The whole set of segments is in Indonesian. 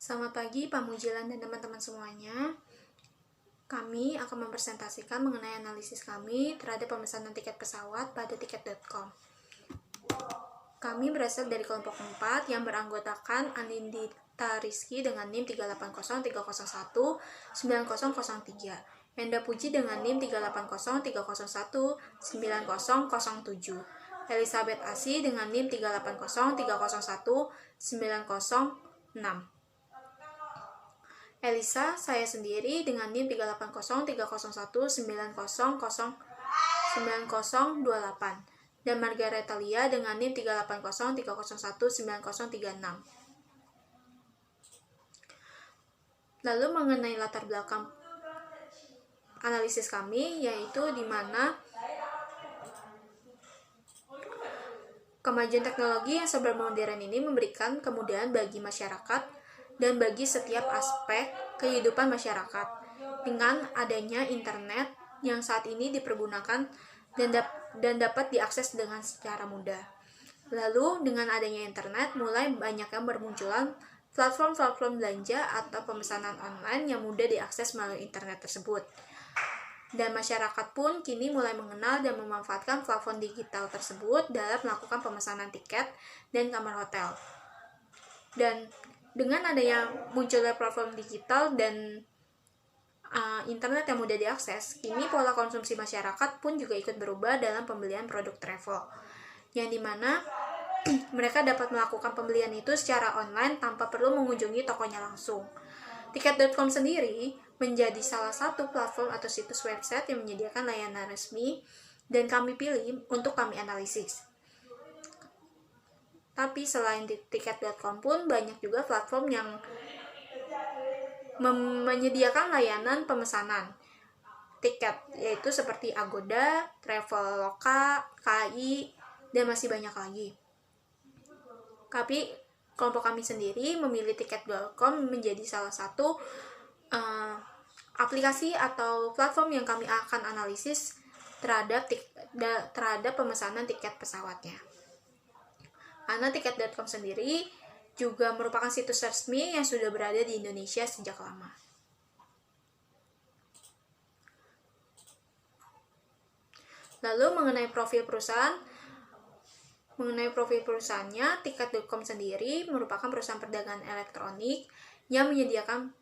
Selamat pagi Pak Mujilan dan teman-teman semuanya. Kami akan mempresentasikan mengenai analisis kami terhadap pemesanan tiket pesawat pada tiket.com. Kami berasal dari kelompok 4 yang beranggotakan Anindita Rizky dengan NIM 38030190003, Enda Puji dengan NIM 38030190007, Elizabeth Asi dengan NIM 380301906. Elisa, saya sendiri dengan NIM 3803019009028, dan Margareta Lia dengan NIM 38030190036. Lalu mengenai latar belakang analisis kami, yaitu di mana kemajuan teknologi yang serba modern ini memberikan kemudahan bagi masyarakat dan bagi setiap aspek kehidupan masyarakat. Dengan adanya internet yang saat ini dipergunakan dan dapat diakses dengan secara mudah. Lalu dengan adanya internet, mulai banyak yang bermunculan platform-platform belanja atau pemesanan online yang mudah diakses melalui internet tersebut. Dan masyarakat pun kini mulai mengenal dan memanfaatkan platform digital tersebut dalam melakukan pemesanan tiket dan kamar hotel. Dan dengan adanya munculnya platform digital dan internet yang mudah diakses, kini pola konsumsi masyarakat pun juga ikut berubah dalam pembelian produk travel, yang dimana mereka dapat melakukan pembelian itu secara online tanpa perlu mengunjungi tokonya langsung. Tiket.com sendiri menjadi salah satu platform atau situs website yang menyediakan layanan resmi dan kami pilih untuk kami analisis. Tapi selain di tiket.com pun banyak juga platform yang menyediakan layanan pemesanan tiket, yaitu seperti Agoda, Traveloka, KAI, dan masih banyak lagi. Tapi kelompok kami sendiri memilih tiket.com menjadi salah satu aplikasi atau platform yang kami akan analisis terhadap pemesanan tiket pesawatnya. Karena tiket.com sendiri juga merupakan situs resmi yang sudah berada di Indonesia sejak lama. Lalu mengenai profil perusahaannya, tiket.com sendiri merupakan perusahaan perdagangan elektronik yang menyediakan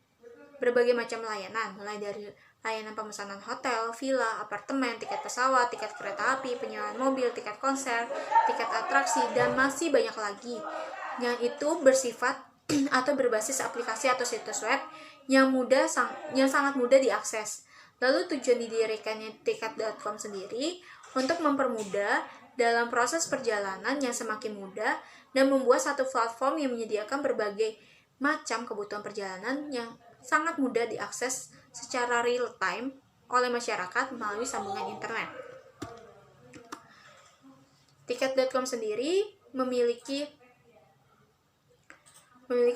berbagai macam layanan, mulai dari layanan pemesanan hotel, villa, apartemen, tiket pesawat, tiket kereta api, penyewaan mobil, tiket konser, tiket atraksi, dan masih banyak lagi, yang itu bersifat atau berbasis aplikasi atau situs web yang sangat mudah diakses. Lalu tujuan didirikannya tiket.com sendiri untuk mempermudah dalam proses perjalanan yang semakin mudah dan membuat satu platform yang menyediakan berbagai macam kebutuhan perjalanan yang sangat mudah diakses secara real time oleh masyarakat melalui sambungan internet. Tiket.com sendiri memiliki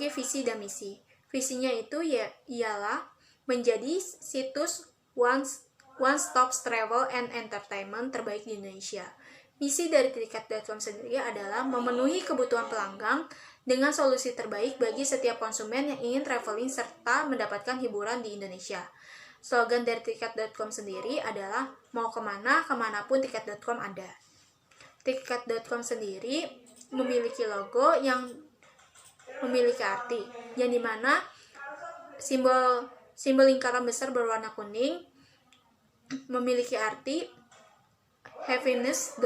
visi dan misi. Visinya itu ialah menjadi situs one-stop travel and entertainment terbaik di Indonesia. Misi dari tiket.com sendiri adalah memenuhi kebutuhan pelanggan dengan solusi terbaik bagi setiap konsumen yang ingin traveling serta mendapatkan hiburan di Indonesia. Slogan dari tiket.com sendiri adalah mau kemana, kemanapun tiket.com ada. Tiket.com sendiri memiliki logo yang memiliki arti, yang dimana simbol lingkaran besar berwarna kuning memiliki arti happiness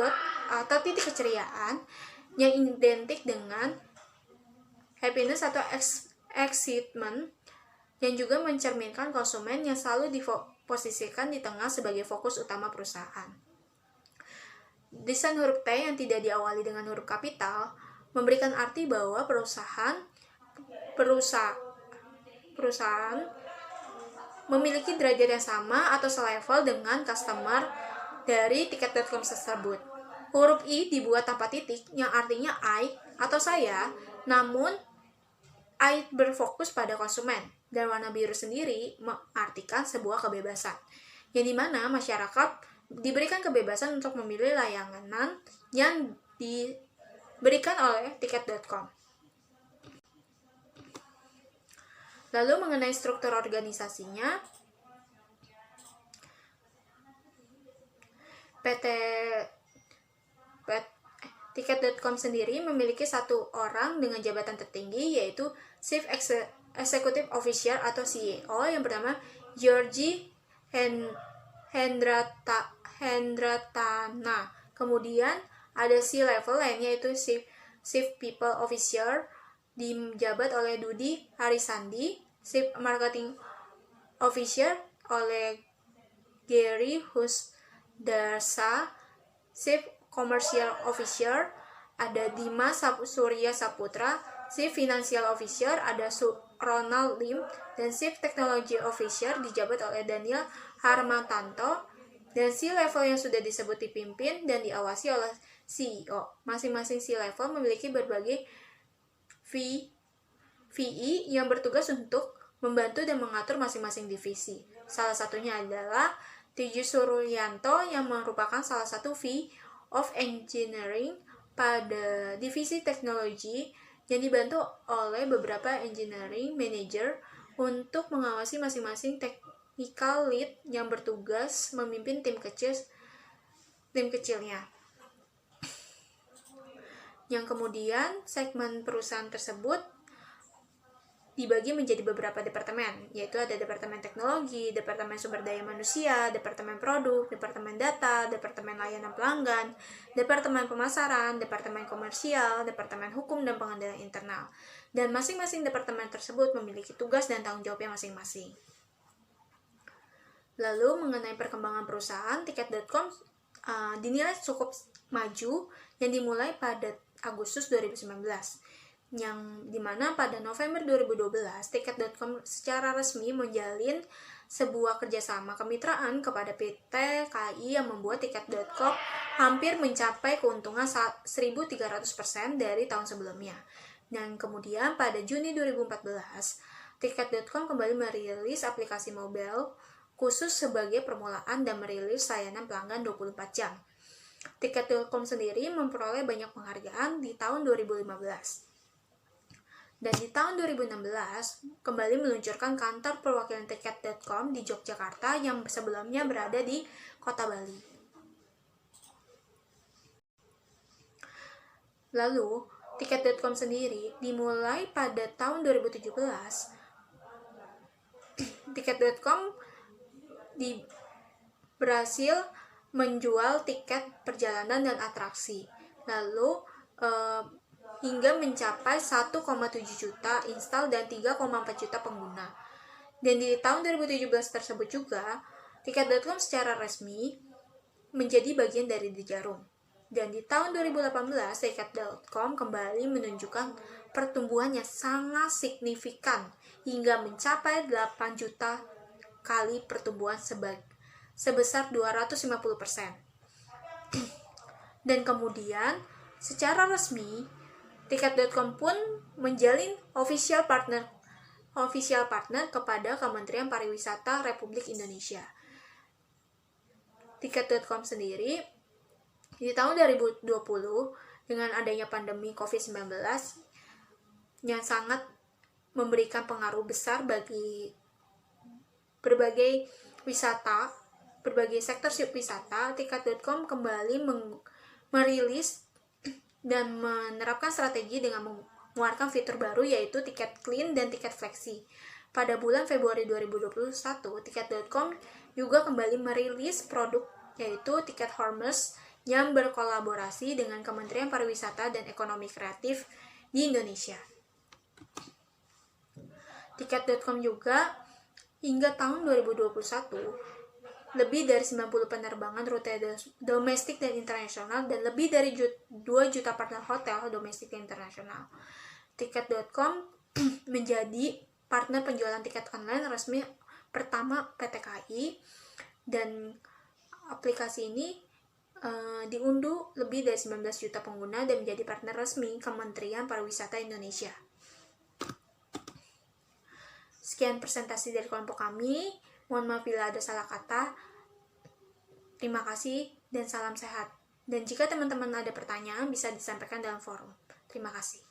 atau titik keceriaan yang identik dengan happiness atau excitement, yang juga mencerminkan konsumen yang selalu diposisikan di tengah sebagai fokus utama perusahaan. Desain huruf T yang tidak diawali dengan huruf kapital memberikan arti bahwa perusahaan memiliki derajat yang sama atau selevel dengan customer dari tiket.com tersebut. Huruf I dibuat tanpa titik yang artinya I atau saya, namun I berfokus pada konsumen, dan warna biru sendiri mengartikan sebuah kebebasan, yang dimana masyarakat diberikan kebebasan untuk memilih layanan yang diberikan oleh tiket.com. Lalu mengenai struktur organisasinya, Tiket.com sendiri memiliki satu orang dengan jabatan tertinggi, yaitu Chief Executive Officer atau CEO yang bernama Georgi Hendratana. Kemudian ada C-level lainnya, yaitu Chief People Officer dijabat oleh Dudi Harisandi, Chief Marketing Officer oleh Gary Husdarsa, Chief Commercial Officer ada Dimas Surya Saputra, Chief Financial Officer ada Ronald Lim, dan Chief Technology Officer dijabat oleh Daniel Harmatanto, dan C-level yang sudah disebut dipimpin dan diawasi oleh CEO. Masing-masing C-level memiliki berbagai VE yang bertugas untuk membantu dan mengatur masing-masing divisi. Salah satunya adalah Tiju Suryanto yang merupakan salah satu VP of Engineering pada divisi teknologi yang dibantu oleh beberapa engineering manager untuk mengawasi masing-masing technical lead yang bertugas memimpin tim kecilnya. Yang kemudian segmen perusahaan tersebut dibagi menjadi beberapa departemen, yaitu ada Departemen Teknologi, Departemen Sumber Daya Manusia, Departemen Produk, Departemen Data, Departemen Layanan Pelanggan, Departemen Pemasaran, Departemen Komersial, Departemen Hukum dan Pengadilan Internal. Dan masing-masing departemen tersebut memiliki tugas dan tanggung jawabnya masing-masing. Lalu mengenai perkembangan perusahaan, Tiket.com dinilai cukup maju yang dimulai pada Agustus 2019. Yang dimana pada November 2012, Tiket.com secara resmi menjalin sebuah kerjasama kemitraan kepada PT KAI yang membuat Tiket.com hampir mencapai keuntungan 1.300% dari tahun sebelumnya. Dan kemudian pada Juni 2014, Tiket.com kembali merilis aplikasi mobile khusus sebagai permulaan dan merilis layanan pelanggan 24 jam. Tiket.com sendiri memperoleh banyak penghargaan di tahun 2015. Dan di tahun 2016, kembali meluncurkan kantor perwakilan Tiket.com di Yogyakarta yang sebelumnya berada di Kota Bali. Lalu, Tiket.com sendiri dimulai pada tahun 2017. Tiket.com berhasil menjual tiket perjalanan dan atraksi. Lalu, hingga mencapai 1,7 juta install dan 3,4 juta pengguna. Dan di tahun 2017 tersebut juga, Tiket.com secara resmi menjadi bagian dari Jarum. Dan di tahun 2018, Tiket.com kembali menunjukkan pertumbuhan yang sangat signifikan hingga mencapai 8 juta kali pertumbuhan sebesar 250%. Dan kemudian, secara resmi, Tiket.com pun menjalin official partner kepada Kementerian Pariwisata Republik Indonesia. Tiket.com sendiri di tahun 2020 dengan adanya pandemi COVID-19 yang sangat memberikan pengaruh besar bagi berbagai sektor wisata, Tiket.com kembali merilis dan menerapkan strategi dengan mengeluarkan fitur baru, yaitu tiket clean dan tiket flexi. Pada bulan Februari 2021, Tiket.com juga kembali merilis produk, yaitu Tiket Hormers yang berkolaborasi dengan Kementerian Pariwisata dan Ekonomi Kreatif di Indonesia. Tiket.com juga hingga tahun 2021 lebih dari 90 penerbangan rute domestik dan internasional dan lebih dari 2 juta partner hotel domestik dan internasional. Tiket.com menjadi partner penjualan tiket online resmi pertama PT KAI, dan aplikasi ini diunduh lebih dari 19 juta pengguna dan menjadi partner resmi Kementerian Pariwisata Indonesia. Sekian presentasi dari kelompok kami. Mohon maaf bila ada salah kata. Terima kasih dan salam sehat. Dan jika teman-teman ada pertanyaan, bisa disampaikan dalam forum. Terima kasih.